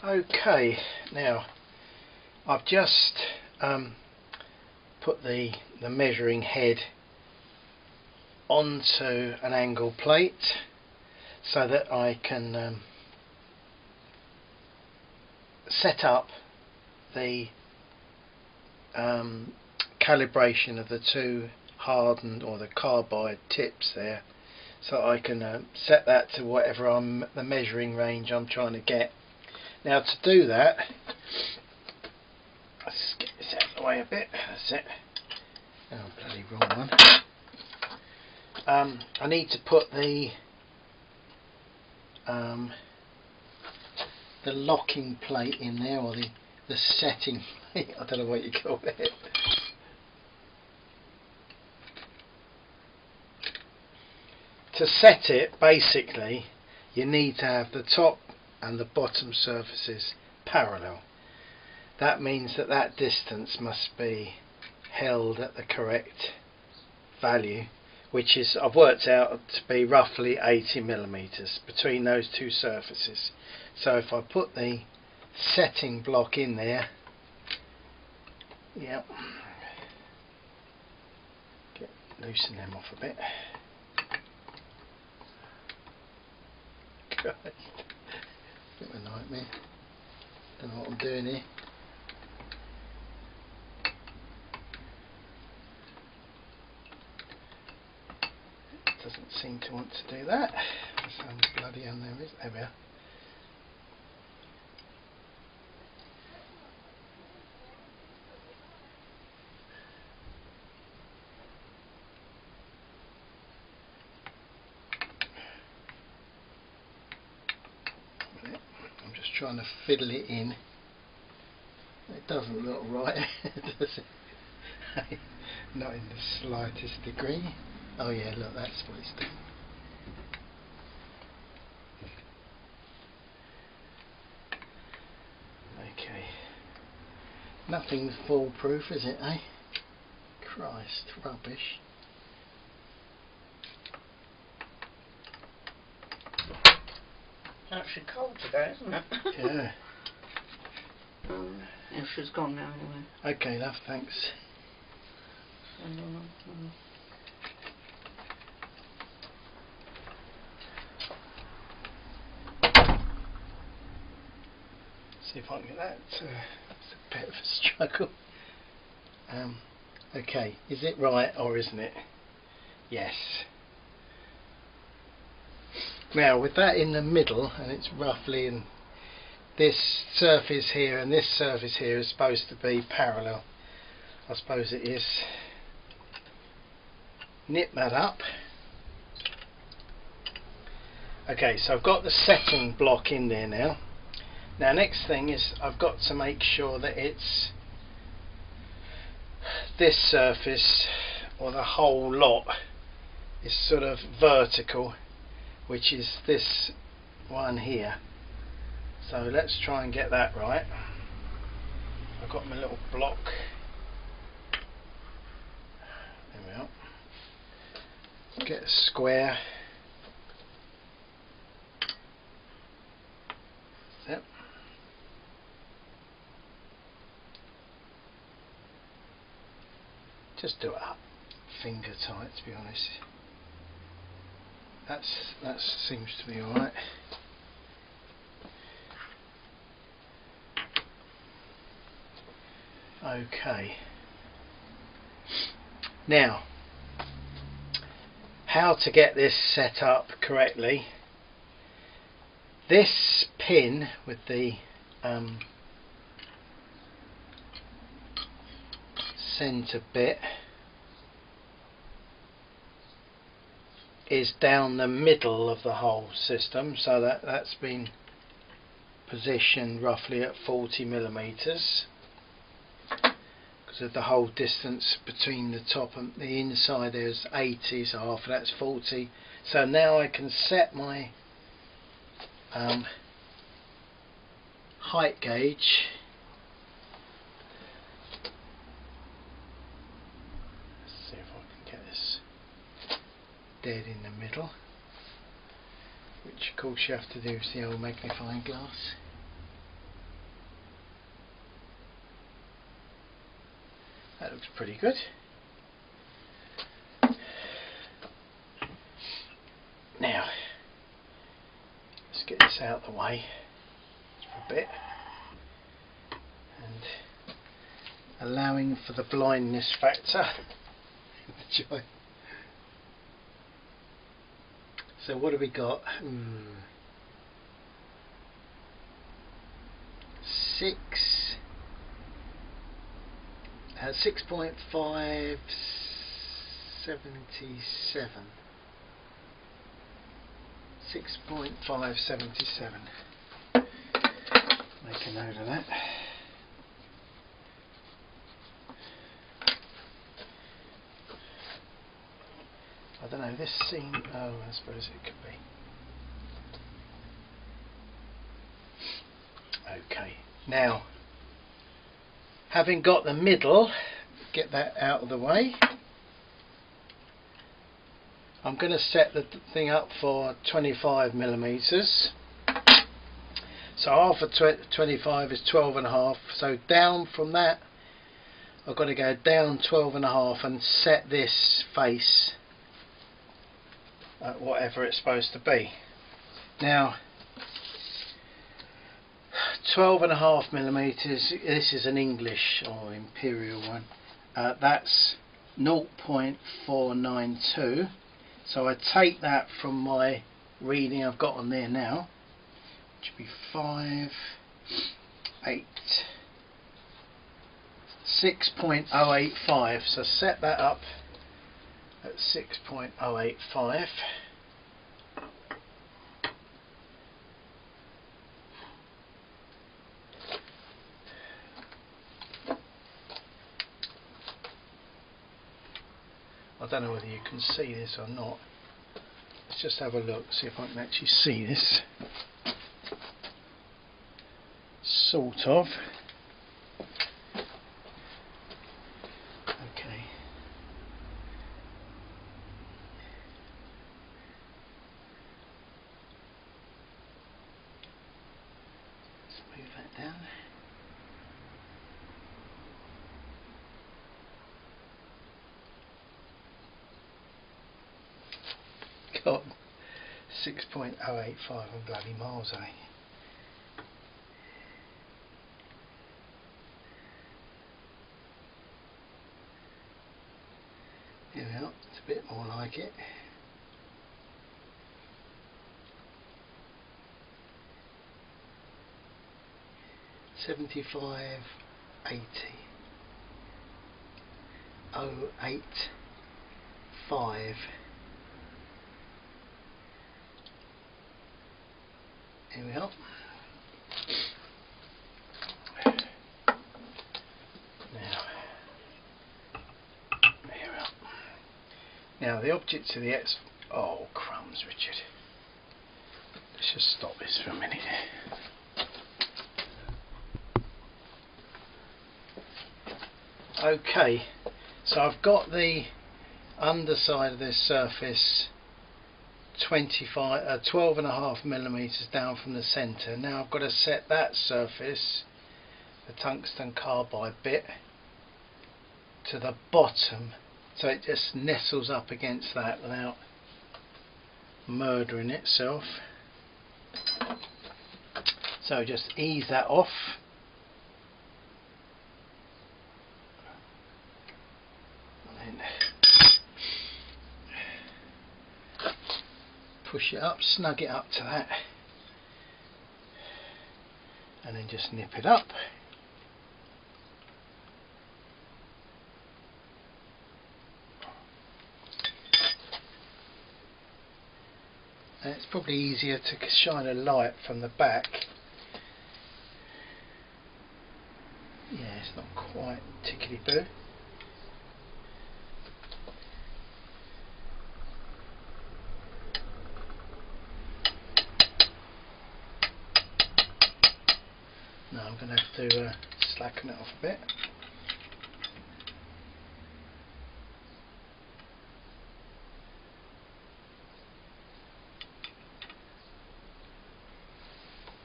Okay, now I've just put the measuring head onto an angle plate so that I can set up the calibration of the two hardened or the carbide tips there, so I can set that to whatever the measuring range I'm trying to get. Now to do that, let's get this out of the way a bit. That's it. Oh, bloody wrong one. I need to put the locking plate in there, or the setting plate. I don't know what you call it. To set it, basically, you need to have the top and the bottom surfaces parallel. That means that that distance must be held at the correct value, which is, I've worked out to be roughly 80 millimeters between those two surfaces. So if I put the setting block in there, yep, loosen them off a bit. Christ, bit of a nightmare. Don't know what I'm doing here. It doesn't seem to want to do that. Sounds bloody unnecessary. There we are. I'm just trying to fiddle it in. It doesn't look right, does it? Not in the slightest degree. Oh yeah, look, that's what it's doing. Okay. Nothing's foolproof, is it, eh? Christ, rubbish. It's actually cold today, isn't it? Yeah. Yeah, she's gone now anyway. Okay, love, thanks. See if I can get that. It's a bit of a struggle. Okay, is it right or isn't it? Yes. Now with that in the middle, and it's roughly in this surface here and this surface here is supposed to be parallel. I suppose it is. Nip that up. Okay, so I've got the setting block in there now. Now next thing is I've got to make sure that it's this surface, or the whole lot, is sort of vertical, which is this one here. So let's try and get that right. I've got my little block. There we are. Get a square. Yep. Just do it up finger tight, to be honest. That seems to be alright. Okay. Now, how to get this set up correctly. This pin with the centre bit is down the middle of the whole system, so that's been positioned roughly at 40 millimeters, because of the whole distance between the top and the inside. There's 80, so half of that's 40. So now I can set my height gauge. Let's see if I can get this dead in the middle, which of course you have to do with the old magnifying glass. That looks pretty good. Now, let's get this out of the way for a bit, and allowing for the blindness factor in the joint. So what have we got? 6.577. Make a note of that. I don't know, this seems, oh, I suppose it could be. Okay, now, having got the middle, get that out of the way. I'm going to set the thing up for 25 millimeters. So half of 25 is 12.5. So down from that, I've got to go down 12.5 and set this face at whatever it's supposed to be. Now, 12.5 millimeters. This is an English or imperial one. That's 0.492. So I take that from my reading I've got on there now, which would be 6.085. So set that up at 6.085. I don't know whether you can see this or not. Let's just have a look, see if I can actually see this. Sort of. Okay. Let's move that down. God, 6.085, I'm bloody miles away. Here we are, it's a bit more like it. $75.80. 0.85. Here we are. Here we are. Now the object to the X. Oh crumbs, Richard. Let's just stop this for a minute. Okay, so I've got the underside of this surface 12.5 millimeters down from the center. Now I've got to set that surface, the tungsten carbide bit, to the bottom, so it just nestles up against that without murdering itself. So just ease that off. And then push it up, snug it up to that, and then just nip it up. And it's probably easier to shine a light from the back. Yeah, it's not quite tickety-boo. Now I'm going to have to slacken it off a bit.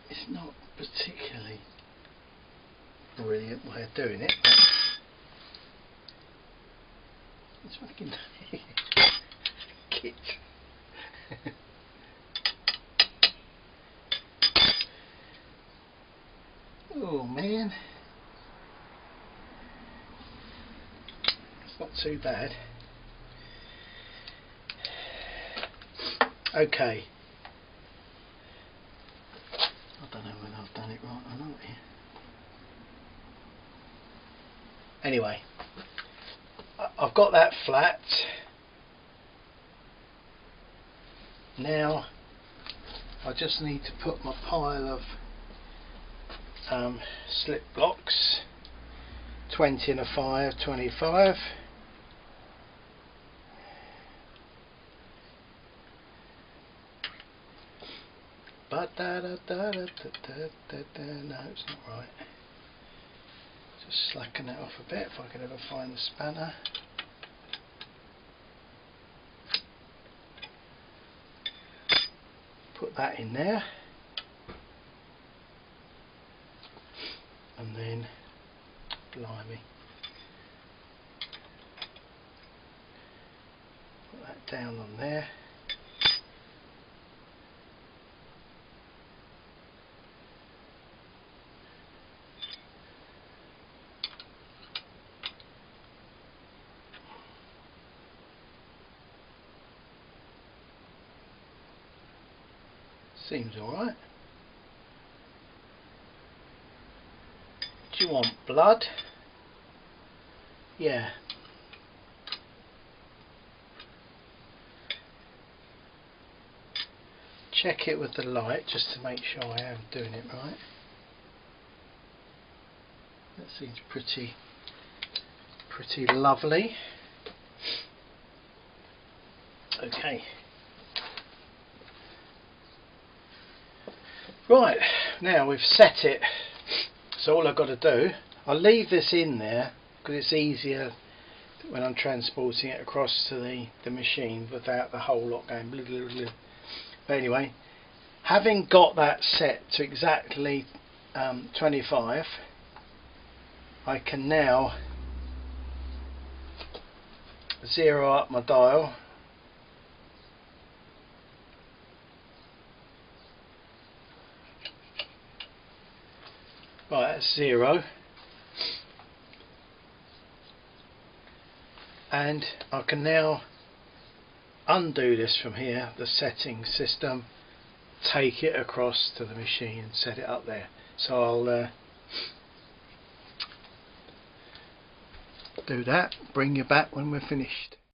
It's not particularly brilliant way of doing it, but It's fucking kit. Oh man, it's not too bad. Okay, I don't know whether I've done it right or not here. Anyway, I've got that flat. Now I just need to put my pile of slip blocks, 20 and a 5, 25. But no, it's not right. Just slacken that off a bit if I can ever find the spanner. Put that in there. And then, blimey, put that down on there. Seems alright. Do you want blood? Yeah. Check it with the light just to make sure I am doing it right. That seems pretty lovely. Okay. Right, now we've set it. So all I've got to do, I'll leave this in there because it's easier when I'm transporting it across to the machine without the whole lot going blah, blah, blah. But anyway, having got that set to exactly 25, I can now zero up my dial. Right, that's 0. And I can now undo this from here, the setting system, take it across to the machine and set it up there. So I'll do that, bring you back when we're finished.